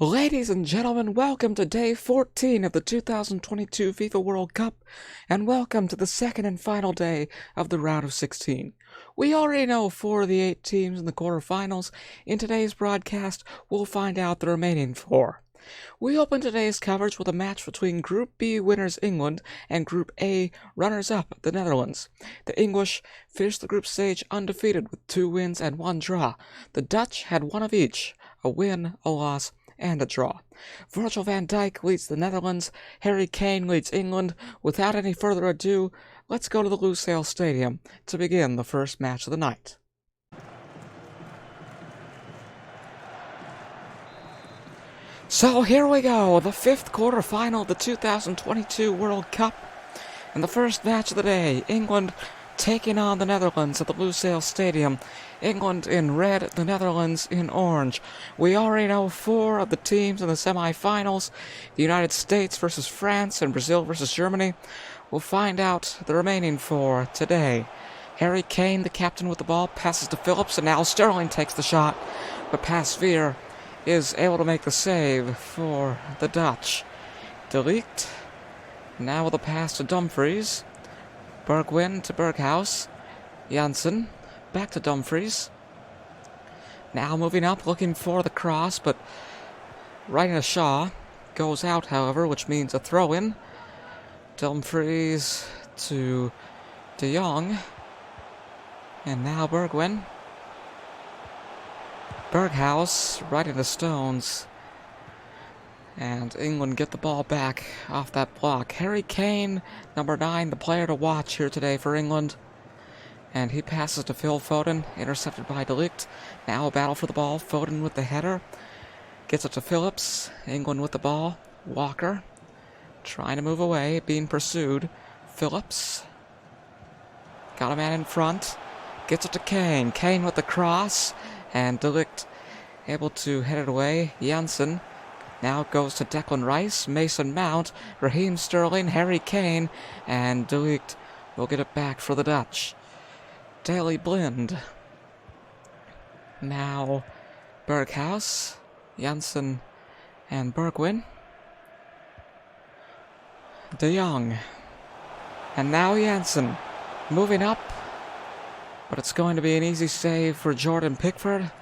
Ladies and gentlemen, welcome to day 14 of the 2022 FIFA World Cup, and welcome to the second and final day of the round of 16. We already know 4 of the 8 teams in the quarterfinals. In today's broadcast, we'll find out the remaining 4. We open today's coverage with a match between Group B winners England and Group A runners-up the Netherlands. The English finished the group stage undefeated with 2 wins and 1 draw. The Dutch had 1 of each, a win, a loss, and a draw. Virgil van Dijk leads the Netherlands. Harry Kane leads England. Without any further ado, let's go to the Lusail Stadium to begin the first match of the night. So here we go, the 5th quarterfinal of the 2022 World Cup. And the first match of the day, England taking on the Netherlands at the Lusail Stadium. England in red, the Netherlands in orange. We already know 4 of the teams in the semi-finals. The United States versus France and Brazil versus Germany. We'll find out the remaining 4 today. Harry Kane, the captain with the ball, passes to Phillips, and now Sterling takes the shot. But Pasveer is able to make the save for the Dutch. De Ligt, now with a pass to Dumfries. Bergwijn to Berghuis. Janssen back to Dumfries. Now moving up, looking for the cross, but right into Shaw. Goes out, however, which means a throw-in. Dumfries to De Jong. And now Bergwijn. Berghuis right into Stones. And England get the ball back off that block. Harry Kane, number 9, the player to watch here today for England. And he passes to Phil Foden, intercepted by De Ligt. Now a battle for the ball. Foden with the header. Gets it to Phillips. England with the ball. Walker trying to move away, being pursued. Phillips got a man in front. Gets it to Kane. Kane with the cross. And De Ligt able to head it away. Janssen now goes to Declan Rice, Mason Mount, Raheem Sterling, Harry Kane, and De Ligt will get it back for the Dutch. Daley Blind. Now Berghuis, Janssen, and Bergwijn. De Jong. And now Janssen moving up. But it's going to be an easy save for Jordan Pickford.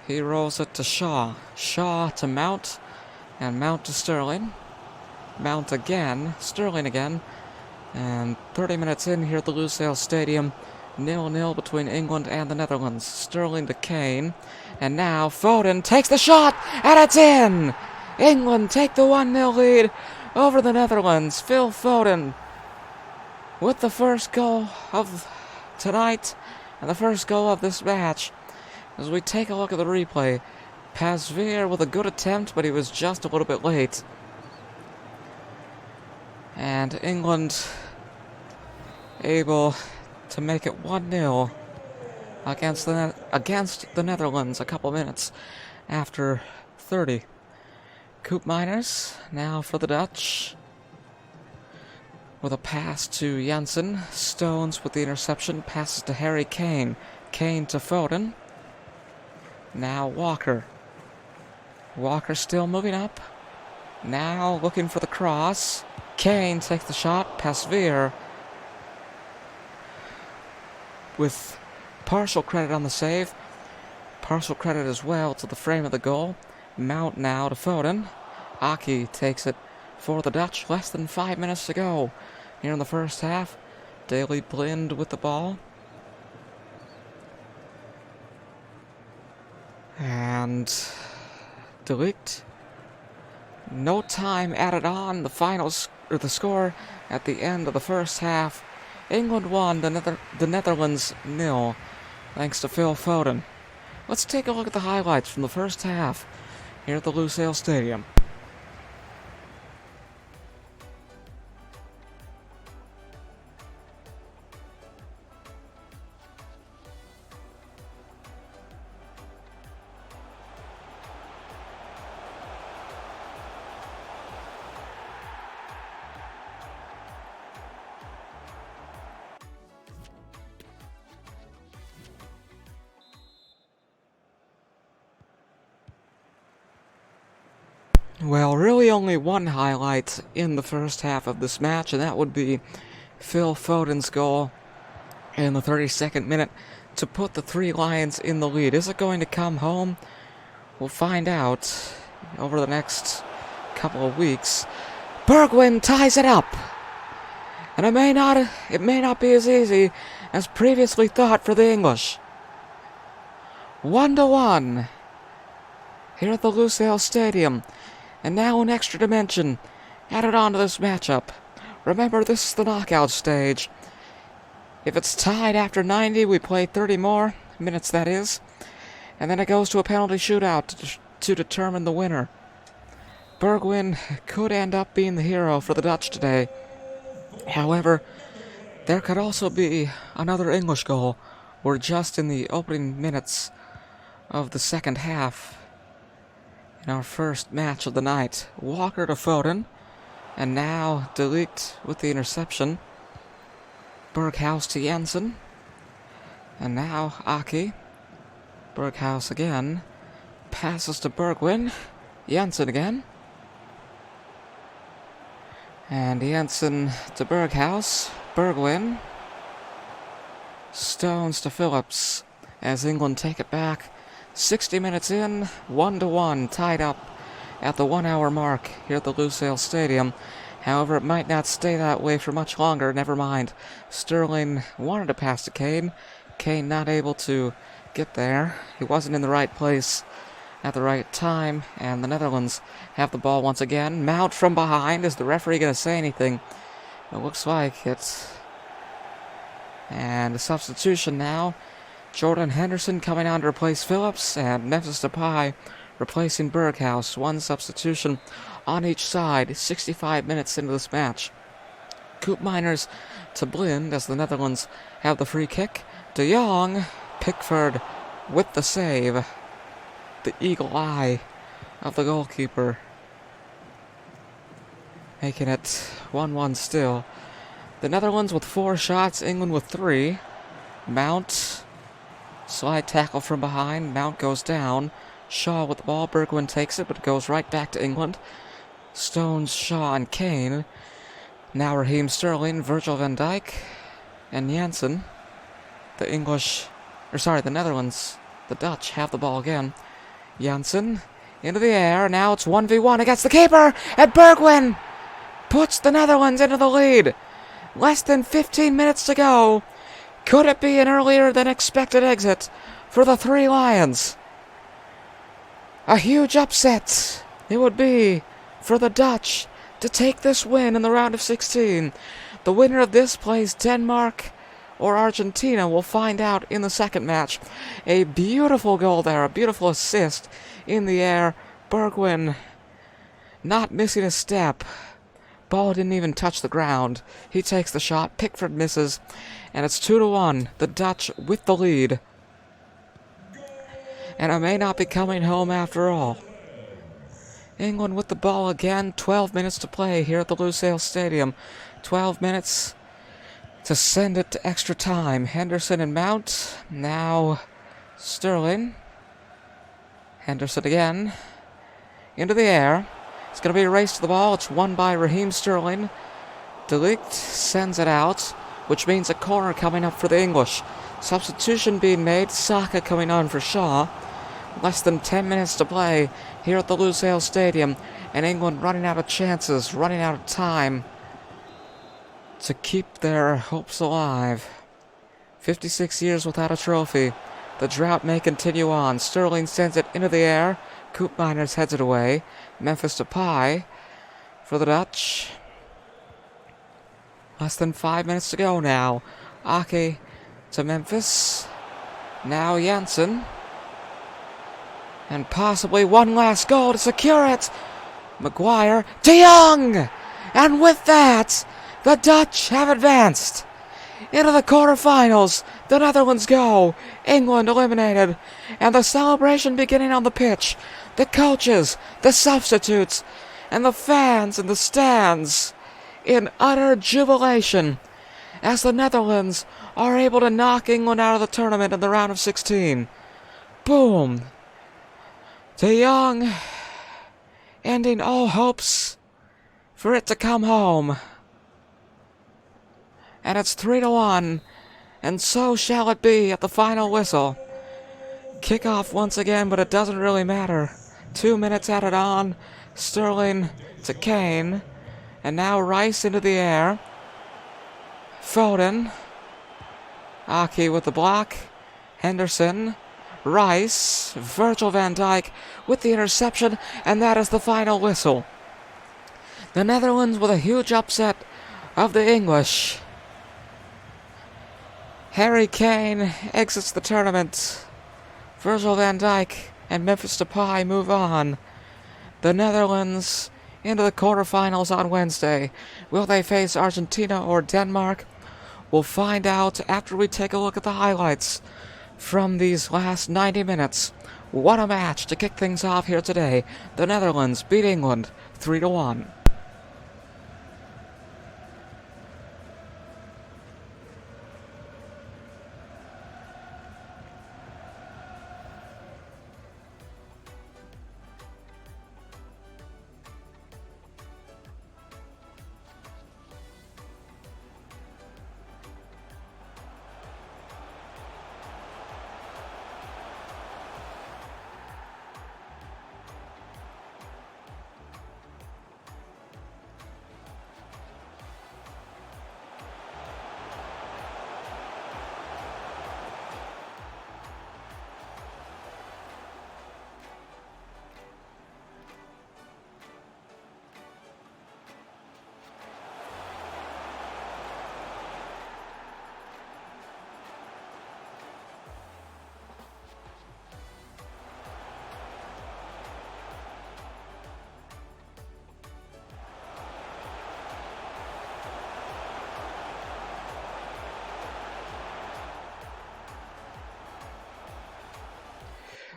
He rolls it to Shaw. Shaw to Mount. And Mount to Sterling. Mount again. Sterling again. And 30 minutes in here at the Lusail Stadium. 0-0 between England and the Netherlands. Sterling to Kane. And now Foden takes the shot. And it's in! England take the 1-0 lead over the Netherlands. Phil Foden with the first goal of tonight. And the first goal of this match. As we take a look at the replay, Pasveer with a good attempt, but he was just a little bit late. And England able to make it 1-0 against the Netherlands a couple minutes after 30. Koopmeiners now for the Dutch. With a pass to Janssen. Stones with the interception. Passes to Harry Kane. Kane to Foden. Now Walker. Walker still moving up. Now looking for the cross. Kane takes the shot. Pasveer with partial credit on the save. Partial credit as well to the frame of the goal. Mount now to Foden. Aki takes it for the Dutch. Less than 5 minutes to go here in the first half. Daley Blind with the ball. And De Ligt. No time added on. The score at the end of the first half. England won, the Netherlands 0, thanks to Phil Foden. Let's take a look at the highlights from the first half here at the Lusail Stadium. Well, really only one highlight in the first half of this match, and that would be Phil Foden's goal in the 32nd minute to put the Three Lions in the lead. Is it going to come home? We'll find out over the next couple of weeks. Bergwijn ties it up, and it may not be as easy as previously thought for the English. 1-1 here at the Lusail Stadium, and now an extra dimension added on to this matchup. Remember, this is the knockout stage. If it's tied after 90, we play 30 more minutes, that is, and then it goes to a penalty shootout to determine the winner. Bergwijn could end up being the hero for the Dutch today. However, there could also be another English goal. We're just in the opening minutes of the second half in our first match of the night. Walker to Foden, and now De Ligt with the interception. Berghuis to Jensen, and now Aki. Berghuis again, passes to Bergwijn, Jensen again, and Jensen to Berghuis, Bergwijn, Stones to Phillips, as England take it back. 60 minutes in, 1-1, tied up at the 1 hour mark here at the Lusail Stadium. However, it might not stay that way for much longer. Never mind. Sterling wanted to pass to Kane. Kane not able to get there. He wasn't in the right place at the right time, and the Netherlands have the ball once again. Mount from behind. Is the referee going to say anything? It looks like it. And a substitution now. Jordan Henderson coming on to replace Phillips, and Memphis Depay replacing Berghuis. One substitution on each side, 65 minutes into this match. Koopmeiners to Blind as the Netherlands have the free kick. De Jong, Pickford with the save. The eagle eye of the goalkeeper, making it 1-1 still. The Netherlands with 4 shots, England with 3. Mount, slide tackle from behind. Mount goes down. Shaw with the ball. Bergwijn takes it, but it goes right back to England. Stones, Shaw, and Kane. Now Raheem Sterling, Virgil van Dijk, and Jensen. The Netherlands, the Dutch, have the ball again. Jensen into the air. Now it's 1v1 against the keeper, and Bergwijn puts the Netherlands into the lead. Less than 15 minutes to go. Could it be an earlier than expected exit for the Three Lions? A huge upset it would be for the Dutch to take this win in the round of 16. The winner of this plays Denmark or Argentina. We'll find out in the second match. A beautiful goal there, a beautiful assist in the air. Bergwijn not missing a step. Ball didn't even touch the ground. He takes the shot. Pickford misses. And it's 2-1. The Dutch with the lead. And it may not be coming home after all. England with the ball again. 12 minutes to play here at the Lusail Stadium. 12 minutes to send it to extra time. Henderson and Mount. Now Sterling. Henderson again. Into the air. It's going to be a race to the ball. It's won by Raheem Sterling. De Ligt sends it out, which means a corner coming up for the English. Substitution being made. Saka coming on for Shaw. Less than 10 minutes to play here at the Lusail Stadium, and England running out of chances, running out of time to keep their hopes alive. 56 years without a trophy. The drought may continue on. Sterling sends it into the air. Koopmeiners heads it away. Memphis Depay for the Dutch. Less than 5 minutes to go now. Ake to Memphis. Now Jensen. And possibly one last goal to secure it. Maguire. De Jong! And with that, the Dutch have advanced into the quarterfinals. The Netherlands go. England eliminated. And the celebration beginning on the pitch. The coaches, the substitutes, and the fans in the stands in utter jubilation as the Netherlands are able to knock England out of the tournament in the round of 16. Boom. De Jong ending all hopes for it to come home. And it's 3-1, and so shall it be at the final whistle. Kickoff once again, but it doesn't really matter. 2 minutes added on. Sterling to Kane, and now Rice into the air. Foden. Aki with the block. Henderson. Rice. Virgil van Dijk with the interception, and that is the final whistle. The Netherlands with a huge upset of the English. Harry Kane exits the tournament. Virgil van Dijk and Memphis Depay move on. The Netherlands into the quarterfinals on Wednesday. Will they face Argentina or Denmark? We'll find out after we take a look at the highlights from these last 90 minutes. What a match to kick things off here today. The Netherlands beat England 3-1.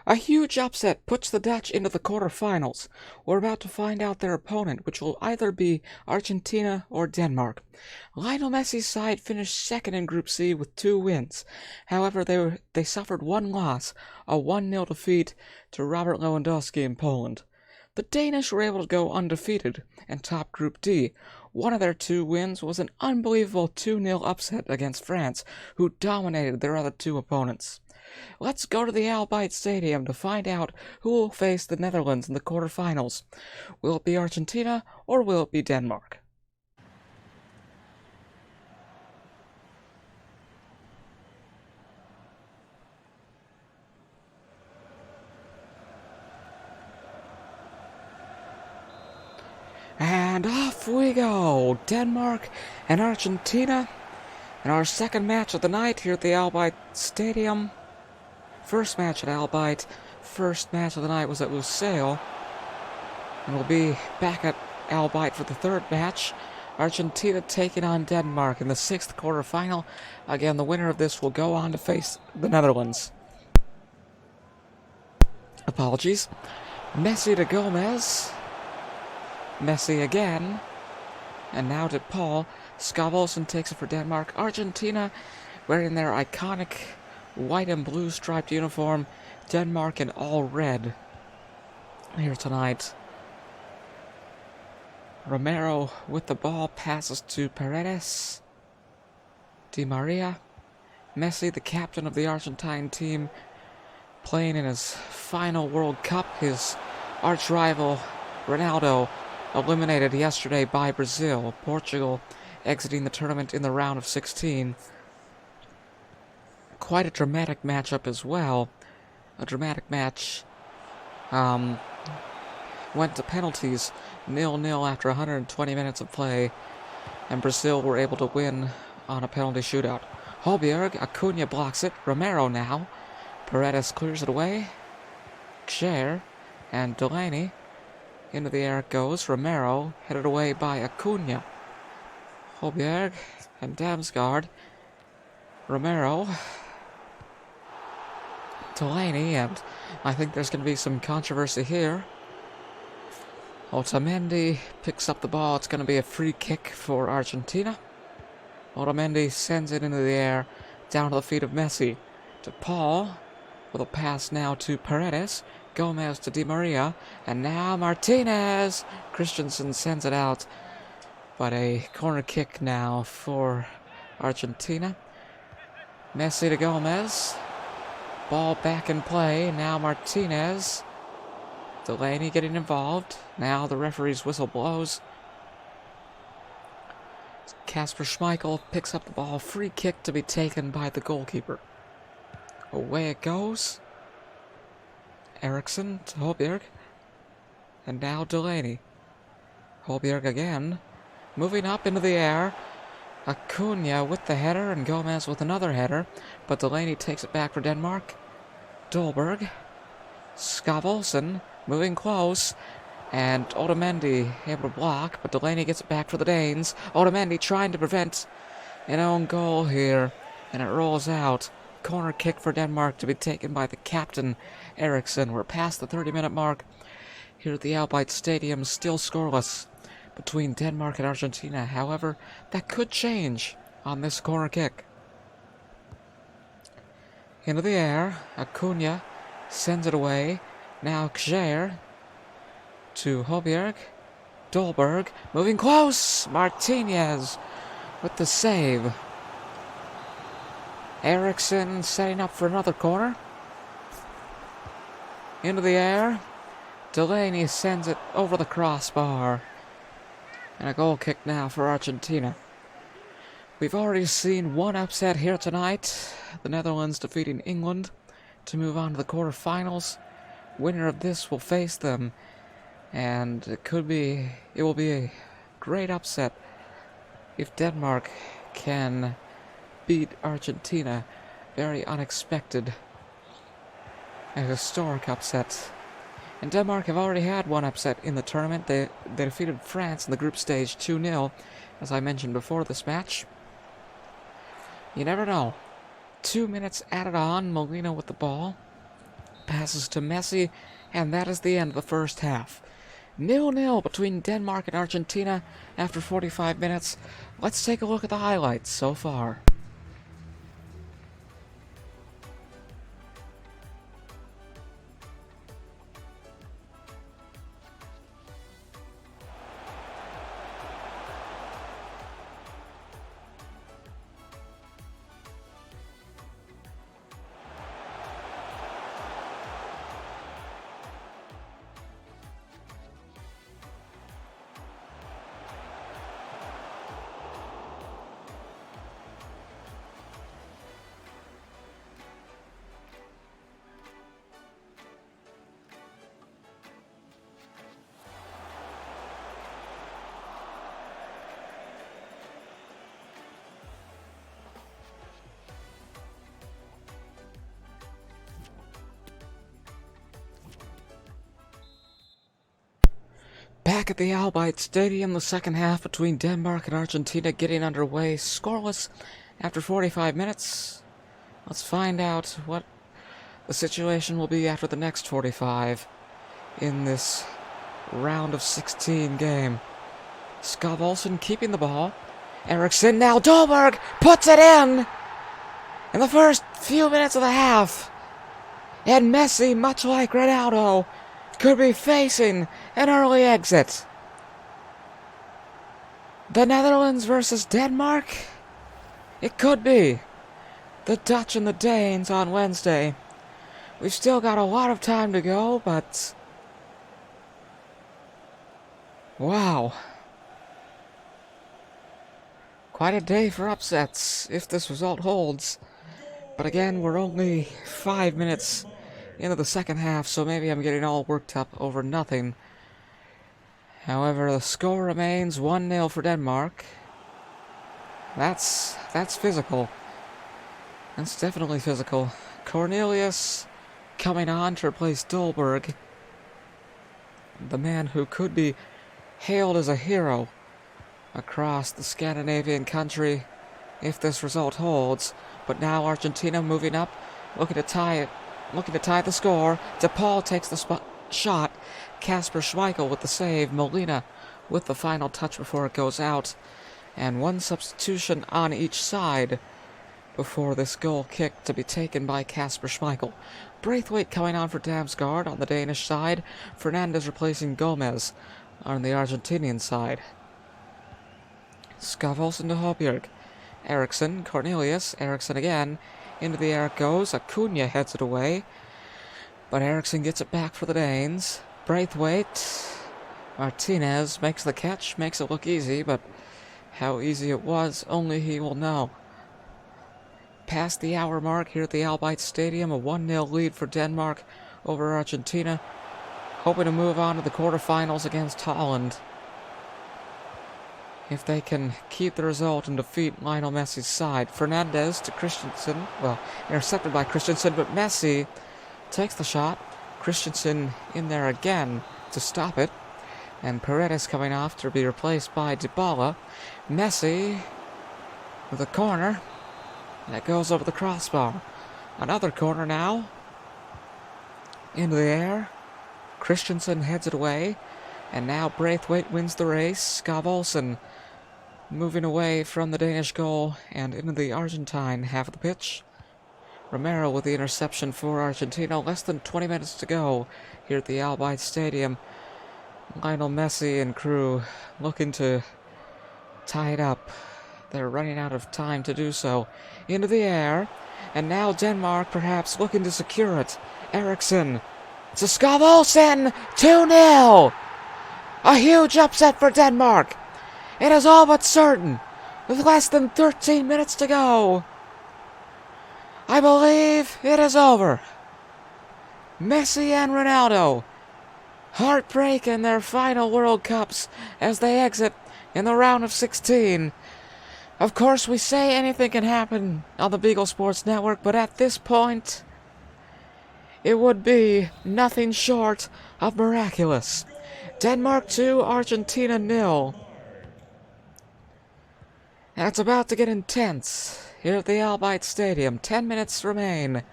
A huge upset puts the Dutch into the quarterfinals. We're about to find out their opponent, which will either be Argentina or Denmark. Lionel Messi's side finished second in Group C with 2 wins. However, they suffered 1 loss, a 1-0 defeat to Robert Lewandowski in Poland. The Danish were able to go undefeated and top Group D. One of their 2 wins was an unbelievable 2-0 upset against France, who dominated their other 2 opponents. Let's go to the Al Bayt Stadium to find out who will face the Netherlands in the quarterfinals. Will it be Argentina or will it be Denmark? And off we go! Denmark and Argentina in our second match of the night here at the Al Bayt Stadium. First match at Al Bayt, first match of the night was at Lusail. And we'll be back at Al Bayt for the third match. Argentina taking on Denmark in the 6th quarterfinal. Again, the winner of this will go on to face the Netherlands. Apologies. Messi to Gomez. Messi again. And now to Paul. Skavoldsen takes it for Denmark. Argentina wearing their iconic white and blue striped uniform. Denmark in all red here tonight. Romero with the ball passes to Paredes. Di Maria. Messi, the captain of the Argentine team, playing in his final World Cup. His arch-rival Ronaldo eliminated yesterday by Brazil. Portugal exiting the tournament in the round of 16. Quite a dramatic matchup as well. A dramatic match. Went to penalties, 0-0 after 120 minutes of play, and Brazil were able to win on a penalty shootout. Holberg, Acuna blocks it. Romero now. Paredes clears it away. Cher and Delaney. Into the air it goes. Romero headed away by Acuna. Holberg and Damsgaard. Romero. Delaney, and I think there's going to be some controversy here. Otamendi picks up the ball. It's going to be a free kick for Argentina. Otamendi sends it into the air, down to the feet of Messi. To Paul, with a pass now to Paredes. Gomez to Di Maria, and now Martinez. Christensen sends it out, but a corner kick now for Argentina. Messi to Gomez. Ball back in play. Now Martinez. Delaney getting involved. Now the referee's whistle blows. Kasper Schmeichel picks up the ball. Free kick to be taken by the goalkeeper. Away it goes. Eriksson to Højbjerg. And now Delaney. Højbjerg again. Moving up into the air. Acuna with the header and Gomez with another header. But Delaney takes it back for Denmark. Dolberg. Skavolsen moving close. And Otamendi able to block, but Delaney gets it back for the Danes. Otamendi trying to prevent an own goal here, and it rolls out. Corner kick for Denmark to be taken by the captain, Eriksson. We're past the 30-minute mark here at the Albight Stadium, still scoreless between Denmark and Argentina. However, that could change on this corner kick. Into the air, Acuna sends it away. Now Kjaer to Højbjerg. Dolberg moving close. Martinez with the save. Eriksson setting up for another corner. Into the air. Delaney sends it over the crossbar. And a goal kick now for Argentina. We've already seen one upset here tonight. The Netherlands defeating England to move on to the quarterfinals. Winner of this will face them. And it will be a great upset if Denmark can beat Argentina. Very unexpected. A historic upset. And Denmark have already had one upset in the tournament. They defeated France in the group stage 2-0, as I mentioned before this match. You never know. 2 minutes added on. Molina with the ball. Passes to Messi, and that is the end of the first half. 0-0 between Denmark and Argentina after 45 minutes. Let's take a look at the highlights so far. Back at the Albight Stadium, the second half between Denmark and Argentina getting underway, scoreless after 45 minutes. Let's find out what the situation will be after the next 45 in this round of 16 game. Skavolsen keeping the ball. Eriksson now. Dolberg puts it in the first few minutes of the half. And Messi, much like Ronaldo, could be facing an early exit. The Netherlands versus Denmark? It could be. The Dutch and the Danes on Wednesday. We've still got a lot of time to go, but wow. Quite a day for upsets, if this result holds. But again, we're only 5 minutes into the second half, so maybe I'm getting all worked up over nothing. However, the score remains 1-0 for Denmark. That's physical. That's definitely physical. Cornelius coming on to replace Dolberg. The man who could be hailed as a hero across the Scandinavian country if this result holds. But now Argentina moving up, looking to tie the score. De Paul takes the shot. Kasper Schmeichel with the save. Molina with the final touch before it goes out. And one substitution on each side before this goal kick to be taken by Kasper Schmeichel. Braithwaite coming on for Damsgaard on the Danish side. Fernandes replacing Gomez on the Argentinian side. Skavolsen to Højbjerg. Eriksson, Cornelius, Eriksson again. Into the air it goes. Acuna heads it away. But Eriksson gets it back for the Danes. Braithwaite. Martinez makes the catch, makes it look easy, but how easy it was, only he will know. Past the hour mark here at the Albight Stadium, a 1-0 lead for Denmark over Argentina, hoping to move on to the quarterfinals against Holland. If they can keep the result and defeat Lionel Messi's side. Fernandes to Christensen, well, intercepted by Christensen, but Messi takes the shot. Christensen in there again to stop it. And Paredes coming off to be replaced by Dybala. Messi with a corner. And it goes over the crossbar. Another corner now. Into the air. Christensen heads it away. And now Braithwaite wins the race. Skavolsen moving away from the Danish goal and into the Argentine half of the pitch. Romero with the interception for Argentina. Less than 20 minutes to go here at the Albight Stadium. Lionel Messi and crew looking to tie it up. They're running out of time to do so. Into the air. And now Denmark perhaps looking to secure it. Eriksson to Skavolsen. 2-0. A huge upset for Denmark. It is all but certain. With less than 13 minutes to go. I believe it is over. Messi and Ronaldo. Heartbreak in their final World Cups as they exit in the round of 16. Of course, we say anything can happen on the Beagle Sports Network, but at this point, it would be nothing short of miraculous. Denmark 2, Argentina 0. And it's about to get intense here at the Albight Stadium. 10 minutes remain.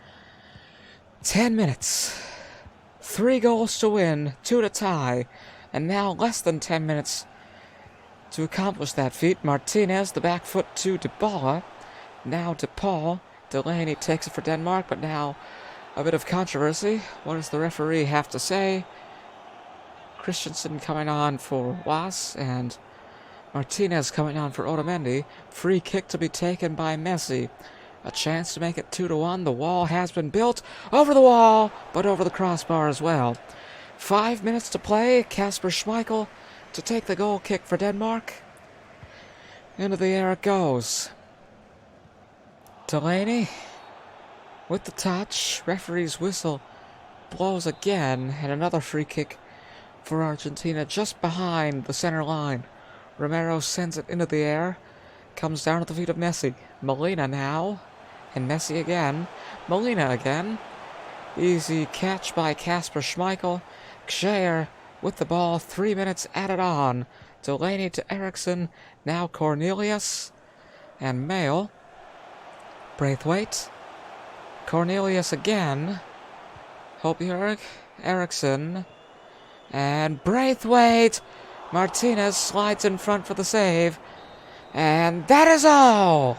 10 minutes. 3 goals to win, 2 to tie, and now less than 10 minutes to accomplish that feat. Martinez, the back foot to Dybala, now to Paul. Delaney takes it for Denmark, but now a bit of controversy. What does the referee have to say? Christensen coming on for Was, and Martinez coming on for Otamendi. Free kick to be taken by Messi. A chance to make it 2-1. The wall has been built. Over the wall, but over the crossbar as well. 5 minutes to play. Kasper Schmeichel to take the goal kick for Denmark. Into the air it goes. Delaney with the touch. Referee's whistle blows again. And another free kick for Argentina just behind the center line. Romero sends it into the air. Comes down at the feet of Messi. Molina now. And Messi again. Molina again. Easy catch by Kasper Schmeichel. Kjaer with the ball. 3 minutes added on. Delaney to Eriksson. Now Cornelius. And Mail. Braithwaite. Cornelius again. Højbjerg. Eriksson. And Braithwaite. Martinez slides in front for the save. And that is all.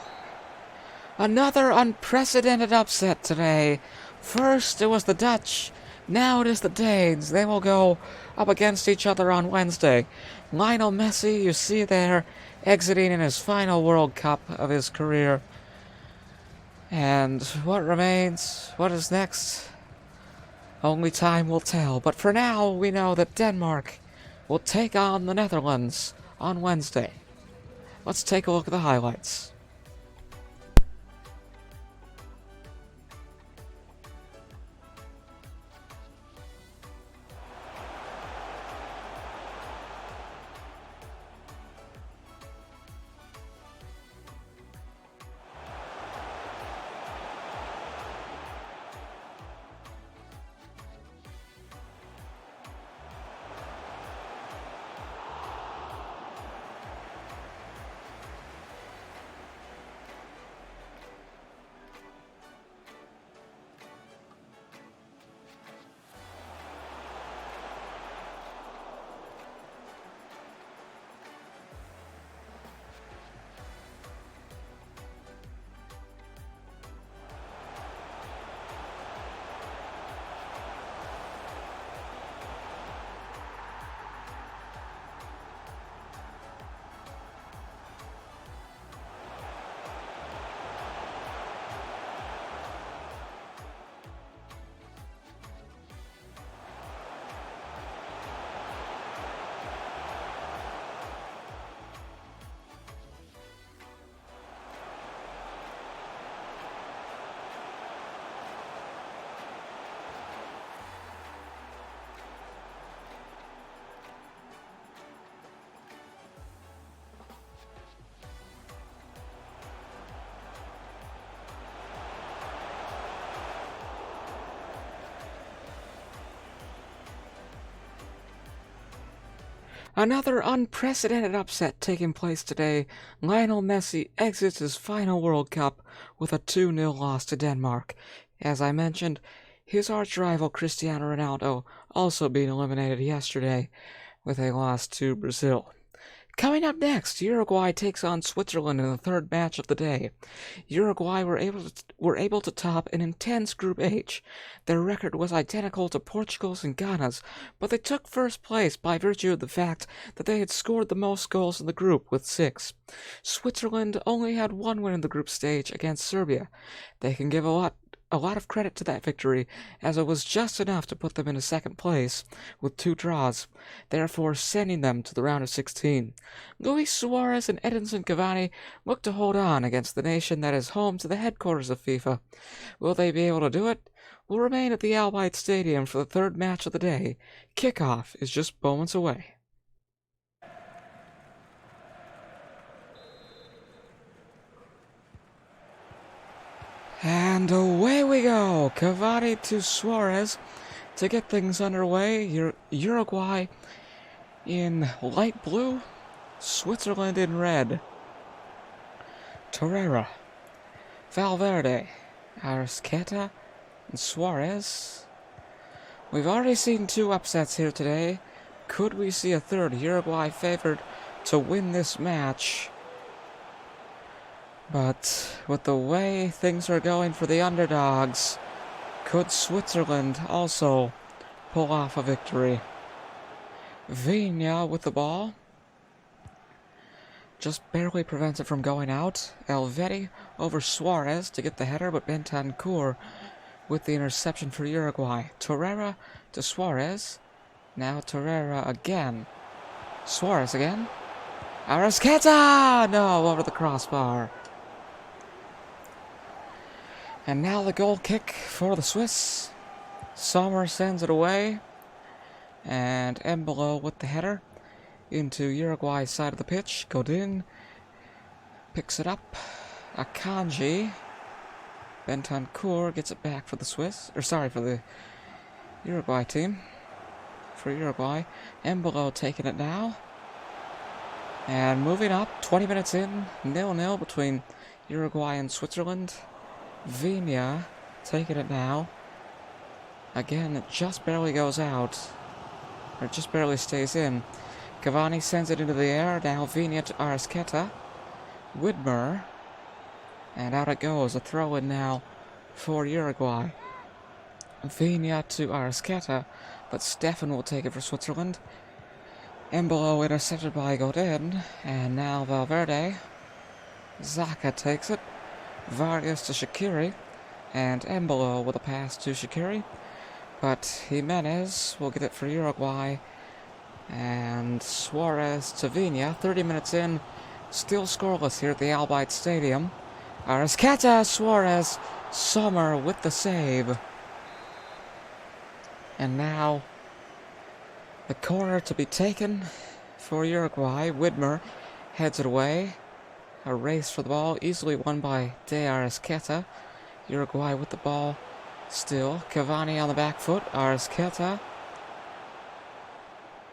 Another unprecedented upset today. First it was the Dutch. Now it is the Danes. They will go up against each other on Wednesday. Lionel Messi, you see there, exiting in his final World Cup of his career. And what remains? What is next? Only time will tell. But for now, we know that Denmark will take on the Netherlands on Wednesday. Let's take a look at the highlights. Another unprecedented upset taking place today. Lionel Messi exits his final World Cup with a 2-0 loss to Denmark. As I mentioned, his arch-rival Cristiano Ronaldo also being eliminated yesterday with a loss to Brazil. Coming up next, Uruguay takes on Switzerland in the third match of the day. Uruguay were able to top an intense Group H. Their record was identical to Portugal's and Ghana's, but they took first place by virtue of the fact that they had scored the most goals in the group with 6. Switzerland only had one win in the group stage against Serbia. They can give a lot of credit to that victory, as it was just enough to put them in second place with 2 draws, therefore sending them to the round of 16. Luis Suarez and Edinson Cavani look to hold on against the nation that is home to the headquarters of FIFA. Will they be able to do it? We'll remain at the Al Bayt Stadium for the third match of the day. Kickoff is just moments away. And away we go, Cavani to Suarez to get things underway. Uruguay in light blue, Switzerland in red. Torreira, Valverde, Arrascaeta, and Suarez. We've already seen 2 upsets here today. Could we see a third? Uruguay favored to win this match. But with the way things are going for the underdogs, could Switzerland also pull off a victory? Viña with the ball. Just barely prevents it from going out. Elvedi over Suarez to get the header, but Bentancur with the interception for Uruguay. Torreira to Suarez. Now Torreira again. Suarez again. Arrascaeta! No, over the crossbar. And now the goal kick for the Swiss. Sommer sends it away. And Embolo with the header into Uruguay's side of the pitch. Godin picks it up. Akanji. Bentancur gets it back for the for the Uruguay team. For Uruguay. Embolo taking it now. And moving up, 20 minutes in, 0-0 between Uruguay and Switzerland. Viña taking it now. Again, it just barely goes out. Or just barely stays in. Cavani sends it into the air. Now Viña to Arrascaeta. Widmer. And out it goes. A throw-in now for Uruguay. Viña to Arrascaeta. But Stefan will take it for Switzerland. Embolo intercepted by Godin. And now Valverde. Xhaka takes it. Vargas to Shaqiri, and Embolo with a pass to Shaqiri, but Jimenez will get it for Uruguay, and Suarez to Viña. 30 minutes in, still scoreless here at the Al Bayt Stadium. Arrascaeta, Suarez, Sommer with the save. And now the corner to be taken for Uruguay. Widmer heads it away. A race for the ball, easily won by De Arrascaeta. Uruguay with the ball still. Cavani on the back foot. Arrascaeta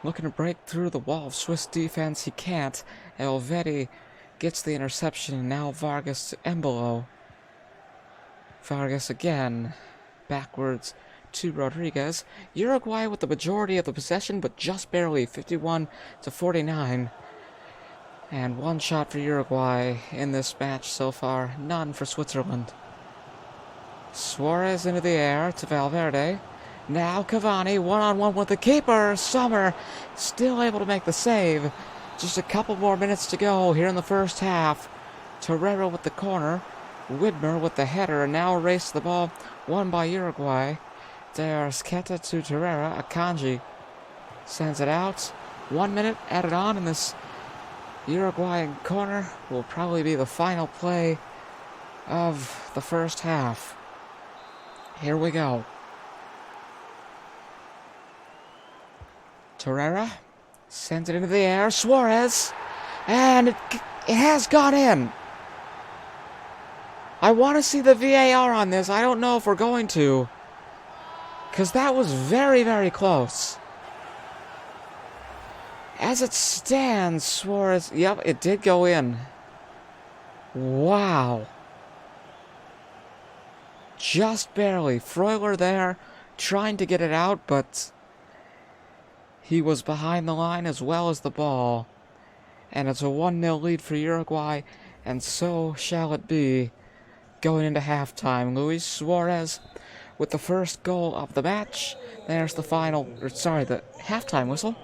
looking to break through the wall of Swiss defense. He can't. Elvedi gets the interception. And now Vargas to Embolo. Vargas again. Backwards to Rodriguez. Uruguay with the majority of the possession, but just barely. 51-49. And 1 shot for Uruguay in this match so far, none for Switzerland. Suarez into the air to Valverde. Now Cavani, one-on-one with the keeper. Sommer still able to make the save. Just a couple more minutes to go here in the first half. Torreira with the corner. Widmer with the header, and now a race to the ball, won by Uruguay. De Arrascaeta to Torreira. Akanji sends it out. 1 minute added on in this Uruguayan corner will probably be the final play of the first half. Here we go. Torreira sends it into the air. Suarez. And it has gone in. I want to see the VAR on this. I don't know if we're going to. Because that was very, very close. As it stands, Suarez... Yep, it did go in. Wow. Just barely. Freuler there, trying to get it out, but he was behind the line as well as the ball. And it's a 1-0 lead for Uruguay, and so shall it be going into halftime. Luis Suarez with the first goal of the match. There's the the halftime whistle.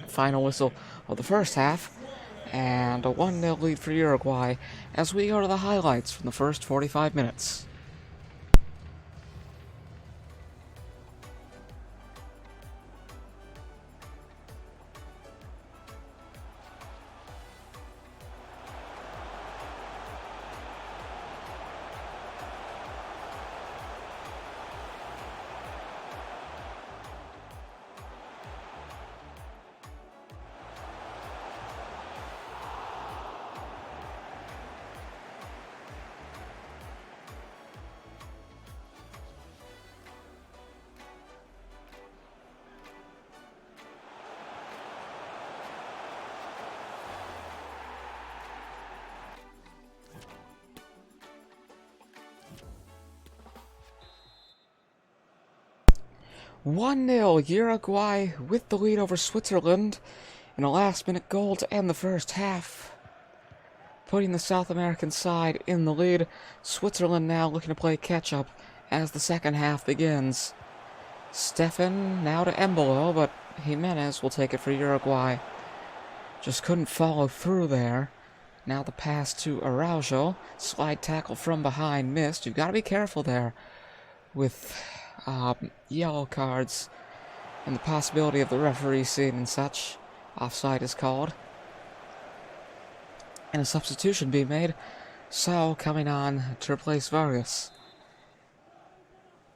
Final whistle of the first half. And a 1-0 lead for Uruguay as we go to the highlights from the first 45 minutes. "1-0 Uruguay with the lead over Switzerland in a last-minute goal to end the first half, putting the South American side in the lead. Switzerland now looking to play catch-up as the second half begins. Stefan now to Embolo, but Jimenez will take it for Uruguay. Just couldn't follow through there. Now the pass to Araujo. Slide tackle from behind, missed. You've got to be careful there with yellow cards and the possibility of the referee seeing and such. Offside is called. And a substitution being made. So coming on to replace Vargas.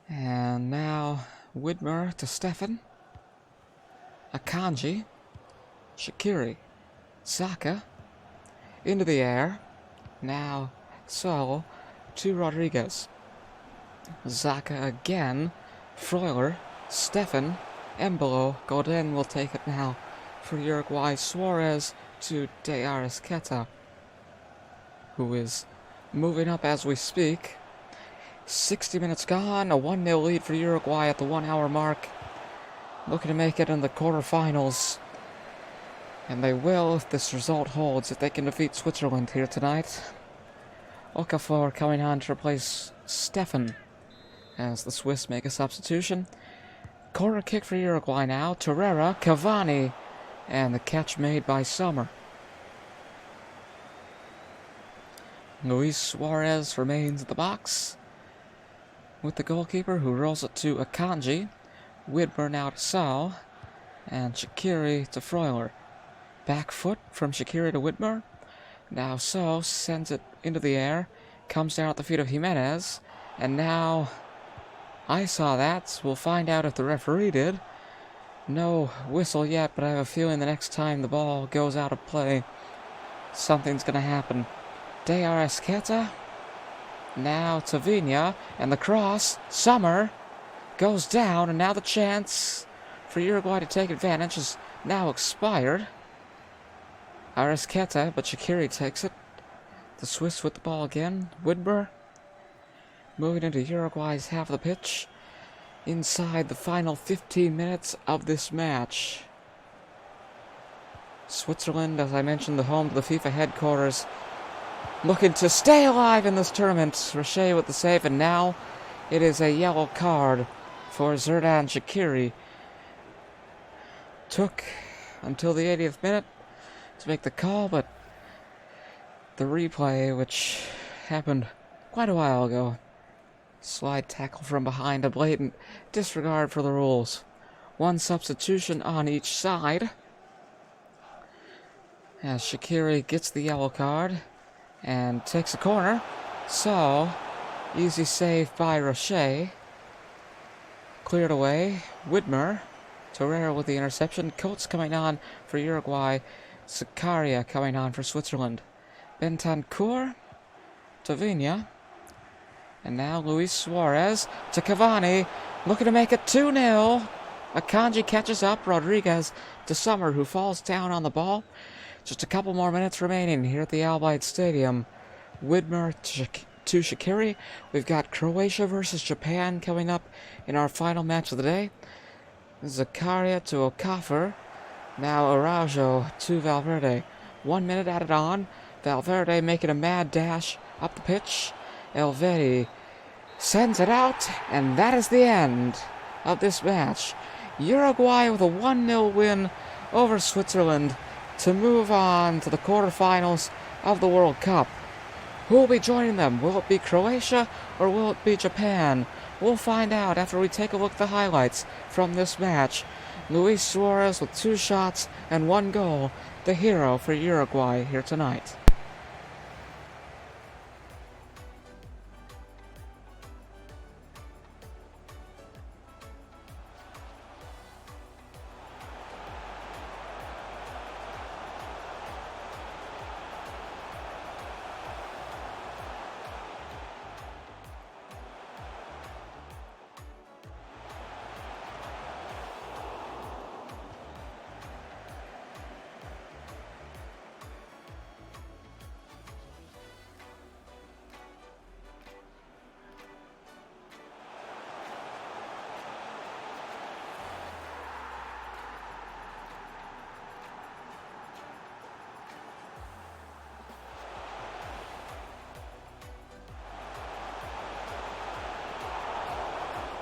And now Widmer to Stefan. Akanji. Shaqiri. Saka. Into the air. Now So to Rodriguez. Xhaka again. Freuler. Stefan. Embolo. Godin will take it now for Uruguay. Suarez to De Arrascaeta, who is moving up as we speak. 60 minutes gone. A 1-0 lead for Uruguay at the 1 hour mark. Looking to make it in the quarterfinals. And they will if this result holds, if they can defeat Switzerland here tonight. Okafor coming on to replace Stefan as the Swiss make a substitution. Corner kick for Uruguay now. Torreira, Cavani, and the catch made by Sommer. Luis Suarez remains at the box with the goalkeeper, who rolls it to Akanji. Widmer now to Sal, and Shaqiri to Freuler. Back foot from Shaqiri to Widmer. Now So sends it into the air, comes down at the feet of Jimenez, and now I saw that. We'll find out if the referee did. No whistle yet, but I have a feeling the next time the ball goes out of play, something's going to happen. De Arrascaeta, now to Viña, and the cross. Sommer goes down, and now the chance for Uruguay to take advantage is now expired. Arrascaeta, but Shaqiri takes it. The Swiss with the ball again. Widmer moving into Uruguay's half of the pitch inside the final 15 minutes of this match. Switzerland, as I mentioned, the home to the FIFA headquarters, looking to stay alive in this tournament. Rocher with the save, and now it is a yellow card for Xherdan Shaqiri. Took until the 80th minute to make the call, but the replay, which happened quite a while ago, slide tackle from behind, a blatant disregard for the rules. One substitution on each side as Shaqiri gets the yellow card and takes a corner. So, easy save by Rocher. Cleared away. Widmer. Torreira with the interception. Coates coming on for Uruguay. Zakaria coming on for Switzerland. Bentancur to Viña. And now Luis Suarez to Cavani. Looking to make it 2-0. Akanji catches up. Rodriguez to Summer, who falls down on the ball. Just a couple more minutes remaining here at the Al Bayt Stadium. Widmer to Shaqiri. We've got Croatia versus Japan coming up in our final match of the day. Zakaria to Okafor. Now Araujo to Valverde. 1 minute added on. Valverde making a mad dash up the pitch. Elvedi sends it out, and that is the end of this match. Uruguay with a 1-0 win over Switzerland to move on to the quarterfinals of the World Cup. Who will be joining them? Will it be Croatia or will it be Japan? We'll find out after we take a look at the highlights from this match. Luis Suarez with 2 shots and 1 goal, the hero for Uruguay here tonight.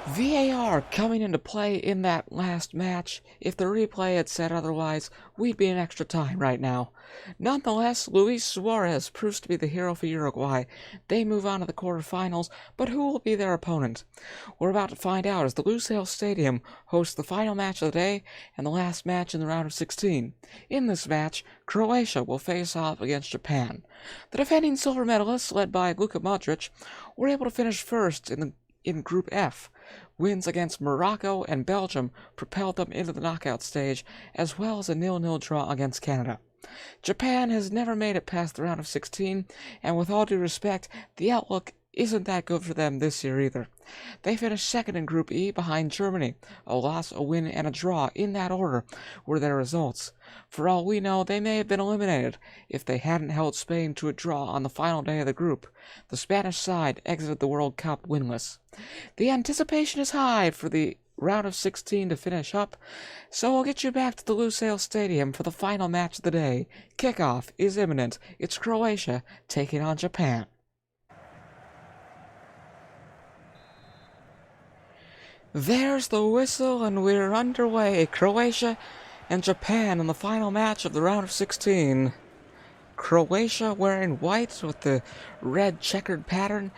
VAR coming into play in that last match. If the replay had said otherwise, we'd be in extra time right now. Nonetheless, Luis Suarez proves to be the hero for Uruguay. They move on to the quarterfinals, but who will be their opponent? We're about to find out as the Lusail Stadium hosts the final match of the day and the last match in the round of 16. In this match, Croatia will face off against Japan. The defending silver medalists, led by Luka Modric, were able to finish first in Group F. Wins against Morocco and Belgium propelled them into the knockout stage, as well as a 0-0 draw against Canada. Japan has never made it past the round of 16, and with all due respect, the outlook isn't that good for them this year either. They finished second in Group E behind Germany. A loss, a win, and a draw in that order were their results. For all we know, they may have been eliminated if they hadn't held Spain to a draw on the final day of the group. The Spanish side exited the World Cup winless. The anticipation is high for the round of 16 to finish up, so we'll get you back to the Lusail Stadium for the final match of the day. Kickoff is imminent. It's Croatia taking on Japan. There's the whistle, and we're underway. Croatia and Japan in the final match of the round of 16. Croatia wearing white with the red checkered pattern,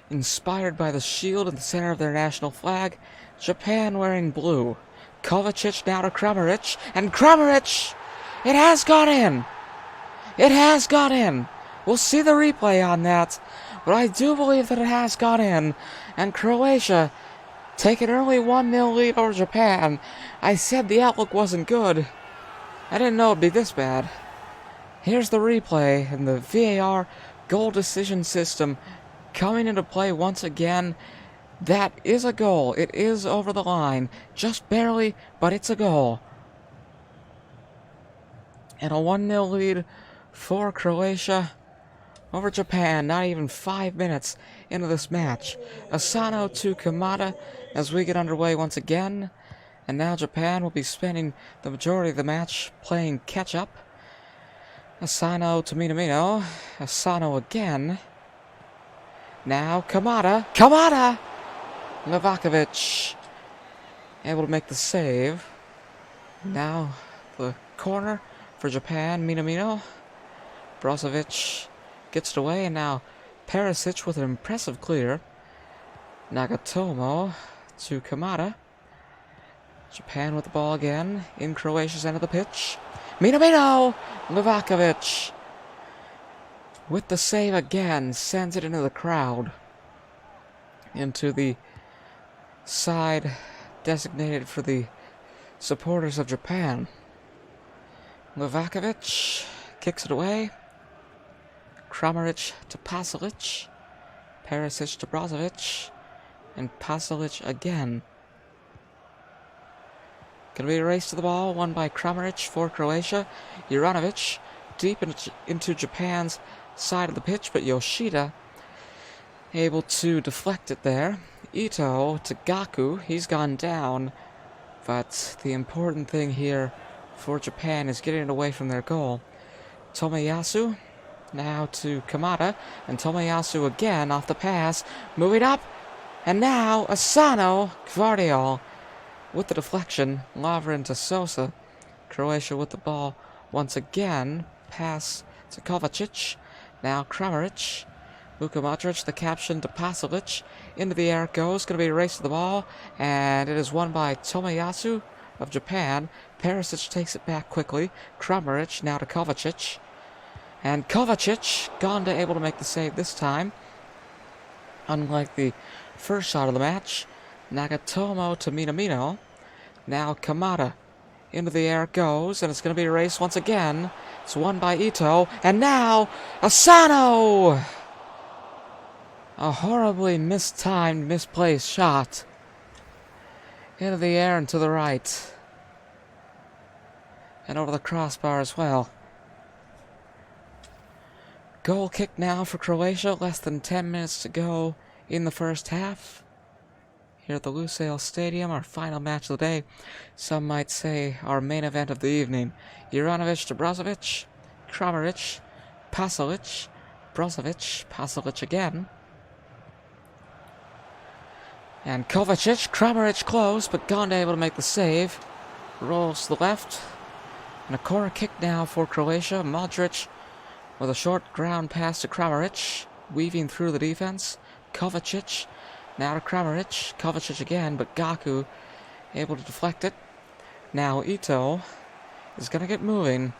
inspired by the shield in the center of their national flag. Japan wearing blue. Kovacic now to Kramaric, and Kramaric! It has gone in! It has gone in! We'll see the replay on that, but I do believe that it has gone in, and Croatia take an early 1-0 lead over Japan. I said the outlook wasn't good. I didn't know it'd be this bad. Here's the replay, and the VAR goal decision system coming into play once again. That is a goal. It is over the line. Just barely, but it's a goal. And a 1-0 lead for Croatia over Japan, not even 5 minutes into this match. Asano to Kamada as we get underway once again. And now Japan will be spending the majority of the match playing catch-up. Asano to Minamino. Asano again. Now Kamada. Kamada! Novakovic able to make the save. Now the corner for Japan. Minamino. Brozovic gets it away, and now Perisic with an impressive clear. Nagatomo to Kamada. Japan with the ball again in Croatia's end of the pitch. Minamino! Novakovic with the save again, sends it into the crowd. Into the side designated for the supporters of Japan. Novakovic kicks it away. Kramaric to Pasalic. Perisic to Brozovic. And Pasalic again. Gonna be a race to the ball, won by Kramaric for Croatia. Juranovic deep into Japan's side of the pitch, but Yoshida able to deflect it there. Ito to Gaku, he's gone down, but the important thing here for Japan is getting it away from their goal. Tomiyasu now to Kamada, and Tomiyasu again off the pass, moving up, and now Asano Gvardiol with the deflection, Lovren to Sosa. Croatia with the ball once again, pass to Kovacic, now Kramaric, Luka Modric, the caption to Pasalic, into the air it goes, going to be a race to the ball, and it is won by Tomiyasu of Japan. Perisic takes it back quickly, Kramaric now to Kovacic, and Kovacic able to make the save this time. Unlike the first shot of the match, Nagatomo to Minamino, now Kamada, into the air it goes, and it's going to be a race once again. It's won by Ito, and now Asano! A horribly mistimed, misplaced shot. Into the air and to the right. And over the crossbar as well. Goal kick now for Croatia. Less than 10 minutes to go in the first half. Here at the Lusail Stadium, our final match of the day. Some might say our main event of the evening. Juranovic to Brozovic. Kramaric. Pasalic. Brozovic. Pasalic again. And Kovacic, Kramaric close, but Gonda able to make the save. Rolls to the left. And a corner kick now for Croatia. Modric with a short ground pass to Kramaric, weaving through the defense. Kovacic, now to Kramaric. Kovacic again, but Gaku able to deflect it. Now Ito is going to get moving.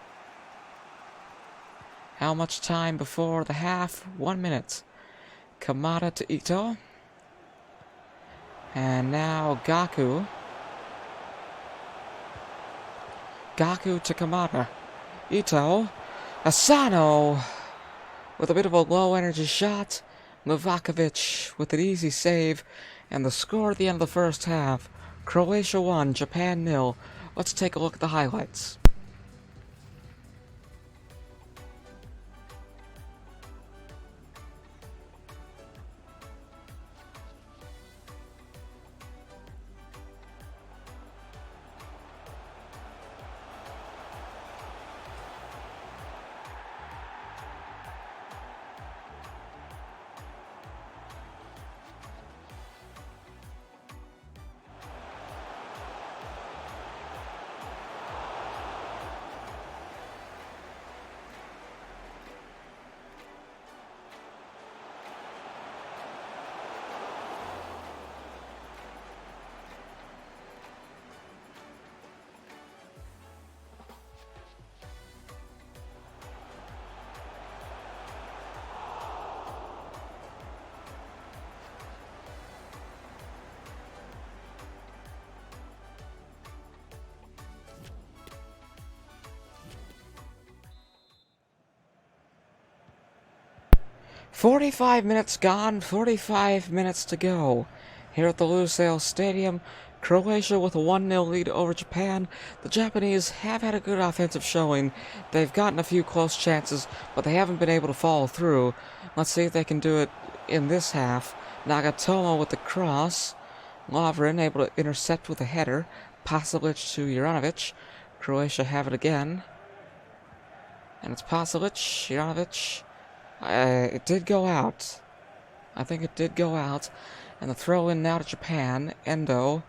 How much time before the half? 1 minute. Kamada to Ito. And now Gaku. Gaku to Kamada. Ito. Asano with a bit of a low energy shot. Livakovic with an easy save. And the score at the end of the first half. Croatia 1, Japan 0. Let's take a look at the highlights. "45 minutes gone, 45 minutes to go. Here at the Lusail Stadium, Croatia with a 1-0 lead over Japan. The Japanese have had a good offensive showing. They've gotten a few close chances, but they haven't been able to follow through. Let's see if they can do it in this half. Nagatomo with the cross. Lovren able to intercept with a header. Pasalic to Juranovic. Croatia have it again. And it's Pasalic, Juranovic. It did go out. I think it did go out. And the throw in now to Japan. Endo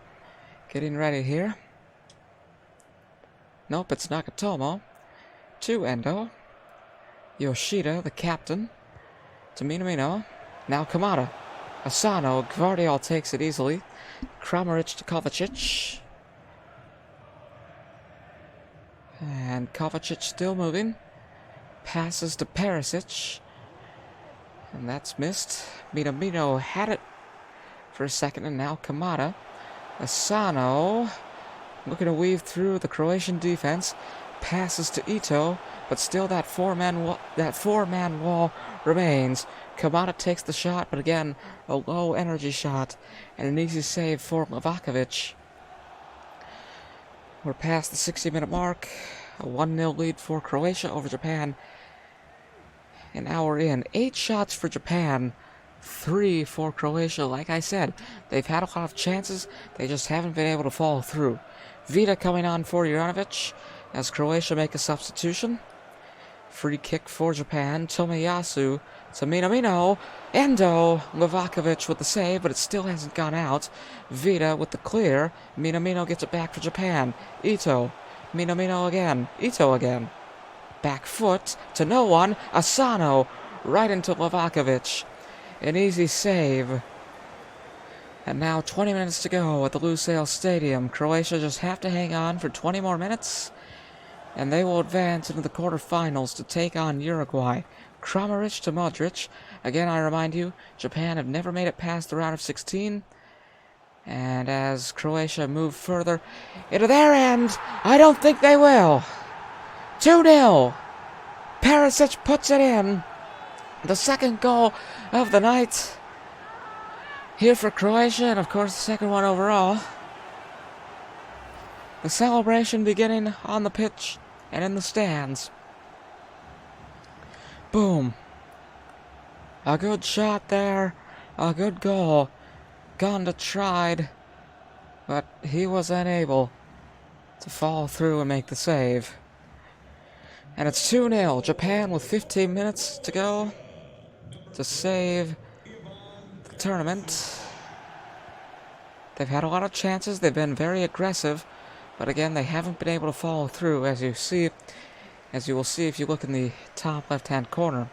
getting ready here. Nope, it's Nagatomo. To Endo. Yoshida, the captain. To Minamino. Now Kamada. Asano. Gvardiol takes it easily. Kramaric to Kovacic. And Kovacic still moving. Passes to Perisic. And that's missed. Minamino had it for a second, and now Kamada. Asano looking to weave through the Croatian defense. Passes to Ito, but still that four-man wall remains. Kamada takes the shot, but again, a low-energy shot, and an easy save for Livakovic. We're past the 60-minute mark. A 1-0 lead for Croatia over Japan. An hour in. 8 shots for Japan. 3 for Croatia. Like I said, they've had a lot of chances. They just haven't been able to follow through. Vida coming on for Juranovic as Croatia make a substitution. Free kick for Japan. Tomiyasu to Minamino. Endo. Livakovic with the save, but it still hasn't gone out. Vida with the clear. Minamino gets it back for Japan. Ito. Minamino again. Ito again. Back foot to no one. Asano. Right into Livakovic. An easy save. And now 20 minutes to go at the Lusail Stadium. Croatia just have to hang on for 20 more minutes, and they will advance into the quarterfinals to take on Uruguay. Kramaric to Modric. Again, I remind you, Japan have never made it past the round of 16. And as Croatia move further into their end, I don't think they will. 2-0. Perisic puts it in. The second goal of the night here for Croatia, and of course the second one overall. The celebration beginning on the pitch and in the stands. Boom. A good shot there. A good goal. Gonda tried, but he was unable to follow through and make the save. And it's 2-0. Japan with 15 minutes to go to save the tournament. They've had a lot of chances. They've been very aggressive, but again, they haven't been able to follow through, as you will see if you look in the top left-hand corner.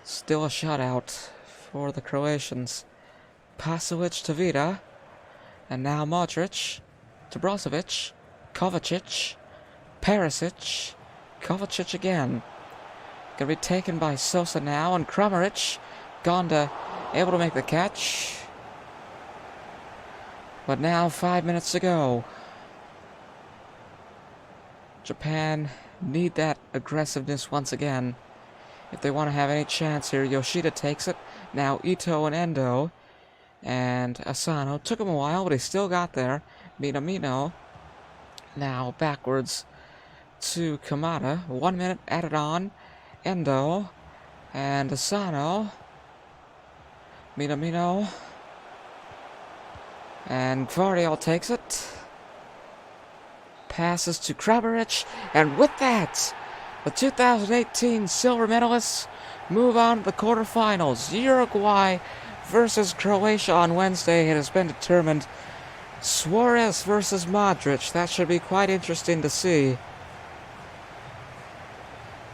Still a shutout for the Croatians. Pasalic to Vida, and now Modric to Brozovic, Kovacic, Perisic, Kovacic again. Gonna be taken by Sosa now, and Kramaric. Gonda able to make the catch. But now 5 minutes to go. Japan need that aggressiveness once again if they want to have any chance here. Yoshida takes it. Now Ito and Endo. And Asano. Took him a while, but he still got there. Minamino. Now backwards to Kamada. 1 minute added on. Endo. And Asano. Minamino. And Vardial takes it. Passes to Kramaric. And with that, the 2018 silver medalists move on to the quarterfinals. Uruguay versus Croatia on Wednesday. It has been determined. Suarez versus Modric. That should be quite interesting to see.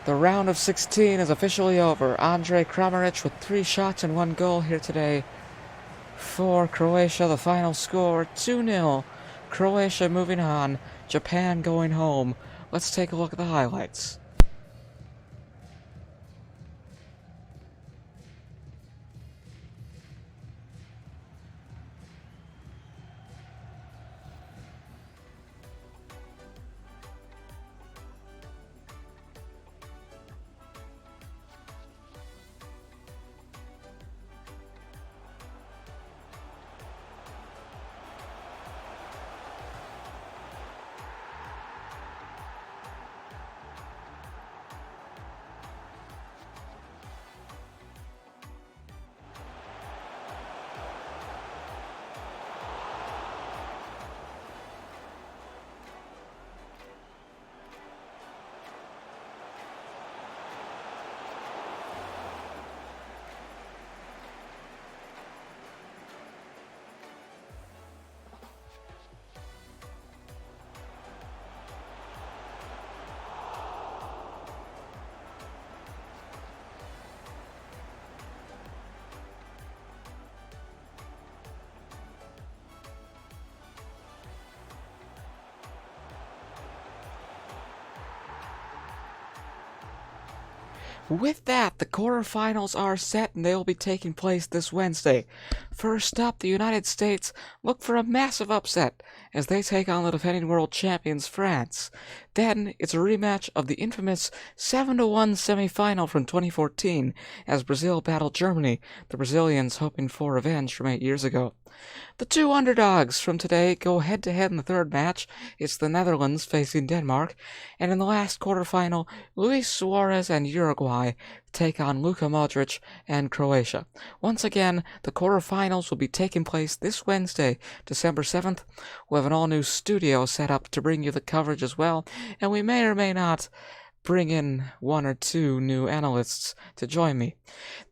The round of 16 is officially over. Andre Kramaric with 3 shots and 1 goal here today for Croatia. The final score 2-0. Croatia moving on. Japan going home. Let's take a look at the highlights. With that, the quarterfinals are set, and they will be taking place this Wednesday. First up, the United States look for a massive upset as they take on the defending world champions France. Then, it's a rematch of the infamous 7-1 semi-final from 2014 as Brazil battled Germany, the Brazilians hoping for revenge from 8 years ago. The two underdogs from today go head-to-head in the third match. It's the Netherlands facing Denmark, and in the last quarterfinal, Luis Suarez and Uruguay take on Luka Modric and Croatia. Once again, the quarterfinals will be taking place this Wednesday, December 7th. We'll have an all-new studio set up to bring you the coverage as well, and we may or may not bring in one or two new analysts to join me.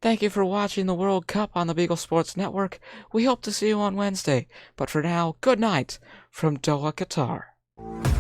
Thank you for watching the World Cup on the Beagle Sports Network. We hope to see you on Wednesday, but for now, good night from Doha, Qatar.